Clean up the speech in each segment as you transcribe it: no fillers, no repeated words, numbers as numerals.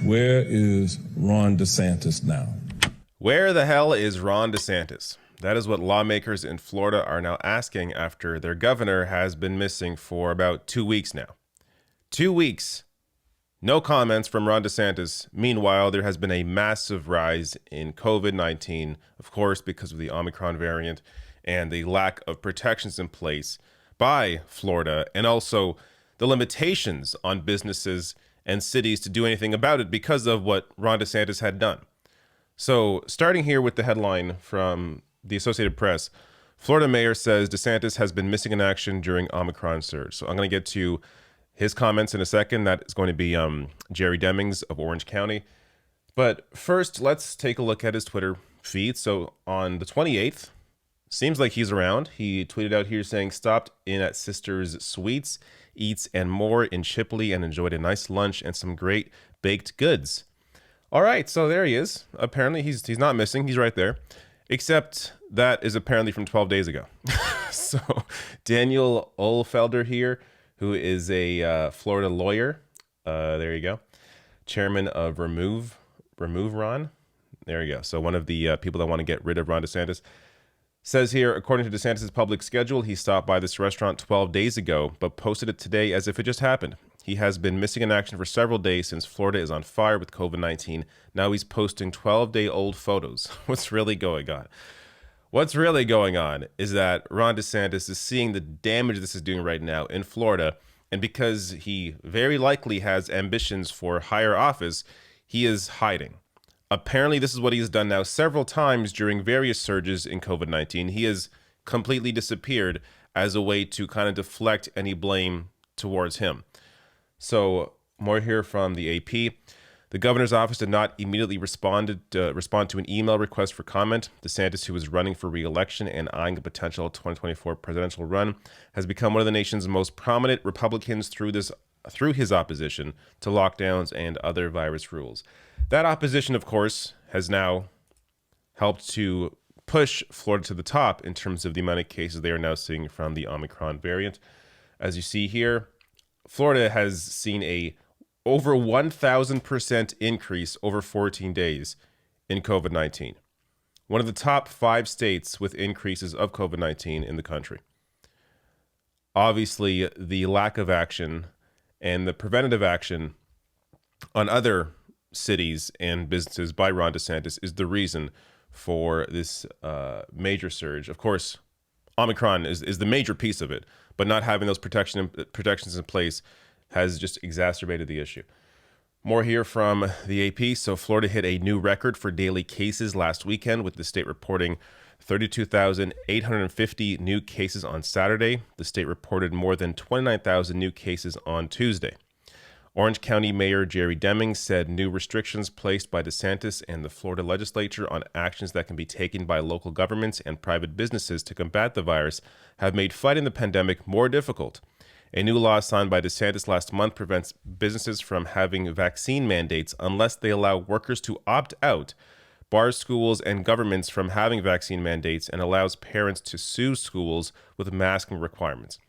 Where is Ron DeSantis now? Where the hell is Ron DeSantis? That is what lawmakers in Florida are now asking after their governor has been missing for about 2 weeks now. 2 weeks. No comments from Ron DeSantis. Meanwhile, there has been a massive rise in COVID-19, of course, because of the Omicron variant and the lack of protections in place by Florida, and also the limitations on businesses and cities to do anything about it because of what Ron DeSantis had done. So starting here with the headline from the Associated Press, Florida mayor says DeSantis has been missing in action during Omicron surge. So I'm going to get to his comments in a second. That is going to be Jerry Demings of Orange County. But first, let's take a look at his Twitter feed. So on the 28th, seems like he's around. He tweeted out here saying, stopped in at Sister's Sweets, Eats and More in Chipley and enjoyed a nice lunch and some great baked goods. All right, so there he is. Apparently he's not missing. He's right there. Except that is apparently from 12 days ago. So Daniel Ohlfelder here, who is a Florida lawyer. There you go. Chairman of Remove Ron. There you go. So one of the people that want to get rid of Ron DeSantis says here, according to DeSantis' public schedule, he stopped by this restaurant 12 days ago, but posted it today as if it just happened. He has been missing in action for several days since Florida is on fire with COVID-19. Now he's posting 12-day-old photos. What's really going on? What's really going on is that Ron DeSantis is seeing the damage this is doing right now in Florida, and because he very likely has ambitions for higher office, he is hiding. Apparently, this is what he has done now several times during various surges in COVID-19. He has completely disappeared as a way to kind of deflect any blame towards him. So more here from the AP. The governor's office did not immediately respond to an email request for comment. DeSantis, who is running for re-election and eyeing a potential 2024 presidential run, has become one of the nation's most prominent Republicans through his opposition to lockdowns and other virus rules. That opposition, of course, has now helped to push Florida to the top in terms of the amount of cases they are now seeing from the Omicron variant. As you see here, Florida has seen a over 1,000% increase over 14 days in COVID-19. One of the top 5 states with increases of COVID-19 in the country. Obviously, the lack of action and the preventative action on other cities and businesses by Ron DeSantis is the reason for this major surge. Of course, Omicron is the major piece of it, but not having those protections in place has just exacerbated the issue. More here from the AP. So Florida hit a new record for daily cases last weekend, with the state reporting 32,850 new cases on Saturday. The state reported more than 29,000 new cases on Tuesday. Orange County Mayor Jerry Demings said new restrictions placed by DeSantis and the Florida legislature on actions that can be taken by local governments and private businesses to combat the virus have made fighting the pandemic more difficult. A new law signed by DeSantis last month prevents businesses from having vaccine mandates unless they allow workers to opt out, bars schools and governments from having vaccine mandates, and allows parents to sue schools with masking requirements.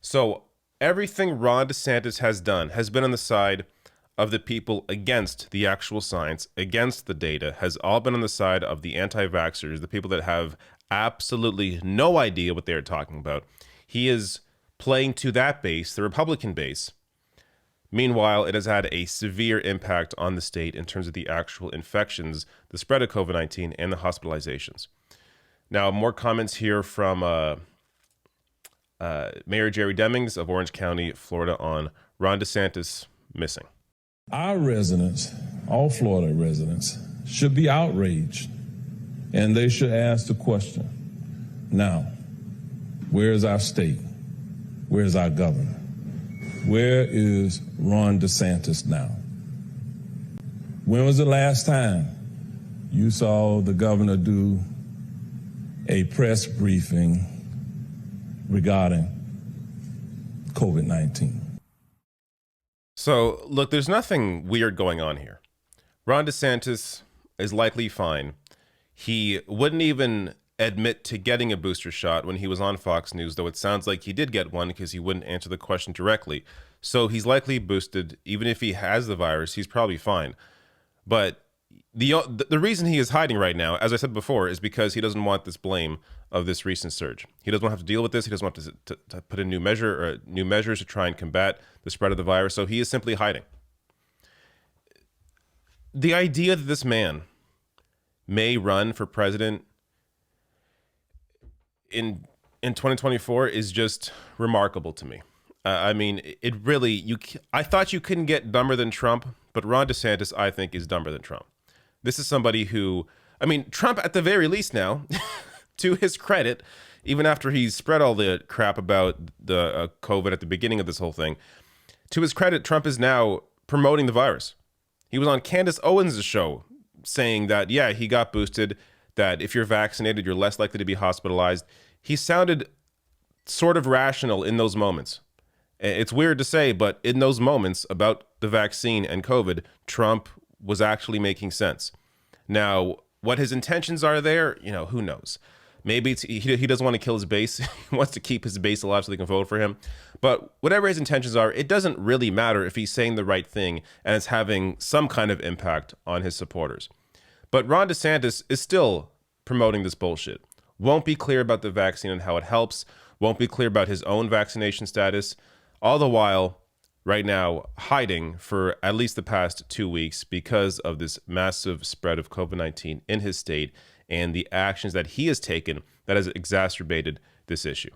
So everything Ron DeSantis has done has been on the side of the people against the actual science, against the data, has all been on the side of the anti-vaxxers, the people that have absolutely no idea what they're talking about. He is playing to that base, the Republican base. Meanwhile, it has had a severe impact on the state in terms of the actual infections, the spread of COVID-19, and the hospitalizations. Now, more comments here from Mayor Jerry Demings of Orange County, Florida, on Ron DeSantis missing. Our residents, all Florida residents, should be outraged, and they should ask the question, now, where is our state? Where is our governor? Where is Ron DeSantis now? When was the last time you saw the governor do a press briefing regarding COVID-19? So, look, there's nothing weird going on here. Ron DeSantis is likely fine. He wouldn't even admit to getting a booster shot when he was on Fox News, though it sounds like he did get one because he wouldn't answer the question directly. So he's likely boosted. Even if he has the virus, he's probably fine. But the reason he is hiding right now, as I said before, is because he doesn't want this blame of this recent surge. He doesn't want to have to deal with this. He doesn't want to put in new measures to try and combat the spread of the virus. So he is simply hiding. The idea that this man may run for president in 2024 is just remarkable to me. I mean, it really, I thought you couldn't get dumber than Trump, but Ron DeSantis, I think, is dumber than Trump. This is somebody who, I mean, Trump at the very least now, to his credit, even after he's spread all the crap about the COVID at the beginning of this whole thing, to his credit, Trump is now promoting the virus. He was on Candace Owens' show saying that, yeah, he got boosted, that if you're vaccinated, you're less likely to be hospitalized. He sounded sort of rational in those moments. It's weird to say, but in those moments about the vaccine and COVID, Trump was actually making sense. Now, what his intentions are there, who knows? Maybe he doesn't want to kill his base. He wants to keep his base alive so they can vote for him. But whatever his intentions are, it doesn't really matter if he's saying the right thing and it's having some kind of impact on his supporters. But Ron DeSantis is still promoting this bullshit. Won't be clear about the vaccine and how it helps. Won't be clear about his own vaccination status. All the while, right now, hiding for at least the past 2 weeks because of this massive spread of COVID-19 in his state and the actions that he has taken that has exacerbated this issue.